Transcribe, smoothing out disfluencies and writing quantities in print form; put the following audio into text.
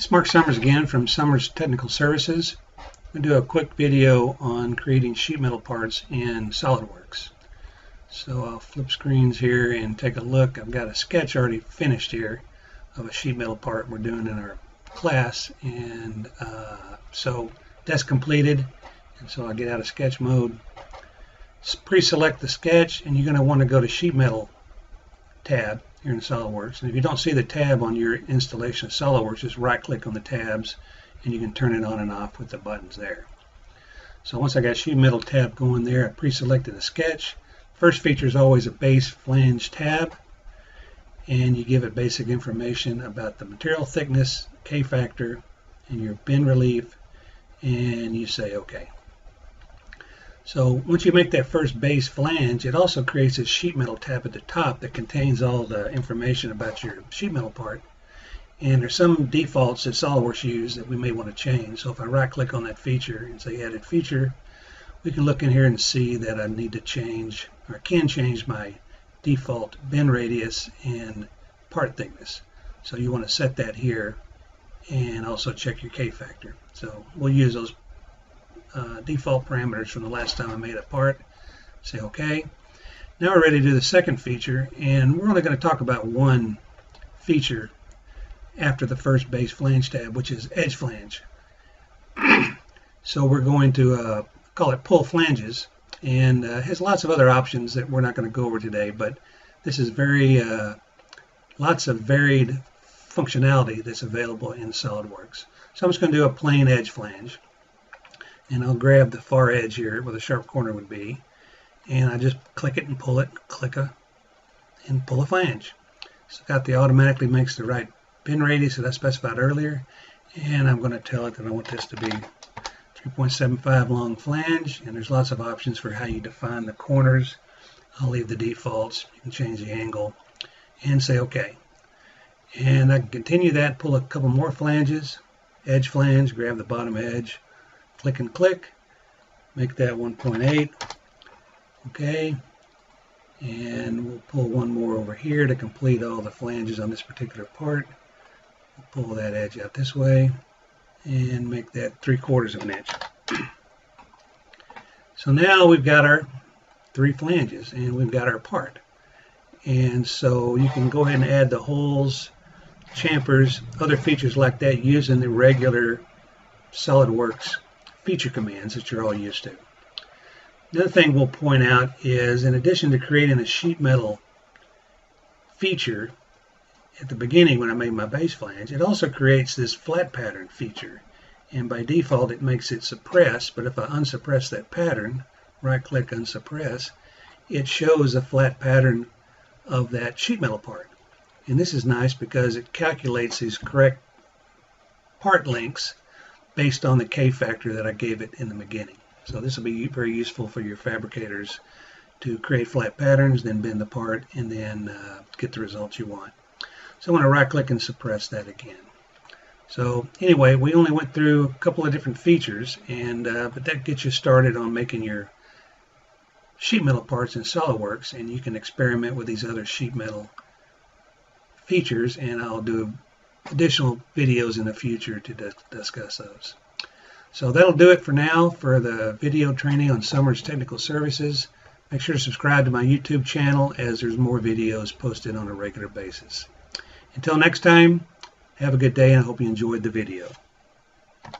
It's Mark Summers again from Summers Technical Services. I'm going to do a quick video on creating sheet metal parts in Solidworks. So I'll flip screens here and take a look. I've got a sketch already finished here of a sheet metal part we're doing in our class, and so that's completed. And so I'll get out of sketch mode, pre-select the sketch, and you're going to want to go to sheet metal tab here in Solidworks. And if you don't see the tab on your installation of Solidworks, just right click on the tabs and you can turn it on and off with the buttons there. So once I got sheet metal tab going there, I pre-selected the sketch. First feature is always a base flange tab, and you give it basic information about the material thickness, K factor, and your bend relief, and you say OK. So once you make that first base flange, it also creates a sheet metal tab at the top that contains all the information about your sheet metal part. And there's some defaults that SolidWorks use that we may want to change. So if I right click on that feature and say Added Feature, we can look in here and see that I need to change, or can change, my default bend radius and part thickness. So you want to set that here and also check your K factor. So we'll use those default parameters from the last time I made a part. Say OK. Now we're ready to do the second feature, and we're only going to talk about one feature after the first base flange tab, which is edge flange. So we're going to call it pull flanges, and has lots of other options that we're not going to go over today, but this is very lots of varied functionality that's available in SolidWorks. So I'm just going to do a plain edge flange. And I'll grab the far edge here where the sharp corner would be, and I just click it and pull it, and pull a flange. So got the automatically makes the right bend radius that I specified earlier, and I'm going to tell it that I want this to be 3.75 long flange, and there's lots of options for how you define the corners. I'll leave the defaults. You can change the angle and say OK. And I can continue that, pull a couple more flanges, edge flange, grab the bottom edge, click and click, make that 1.8, okay, and we'll pull one more over here to complete all the flanges on this particular part. We'll pull that edge out this way and make that 3/4 of an inch. So now we've got our 3 flanges and we've got our part. And so you can go ahead and add the holes, champers, other features like that using the regular SolidWorks feature commands that you're all used to. Another thing we'll point out is, in addition to creating a sheet metal feature at the beginning when I made my base flange, it also creates this flat pattern feature, and by default it makes it suppress, but if I unsuppress that pattern, right click unsuppress, it shows a flat pattern of that sheet metal part. And this is nice because it calculates these correct part lengths based on the K factor that I gave it in the beginning. So this will be very useful for your fabricators to create flat patterns, then bend the part, and then get the results you want. So I'm going to right click and suppress that again. So anyway, we only went through a couple of different features, and but that gets you started on making your sheet metal parts in SolidWorks, and you can experiment with these other sheet metal features, and I'll do additional videos in the future to discuss those. So that'll do it for now for the video training on Summers Technical Services. Make sure to subscribe to my YouTube channel, as there's more videos posted on a regular basis. Until next time, have a good day, and I hope you enjoyed the video.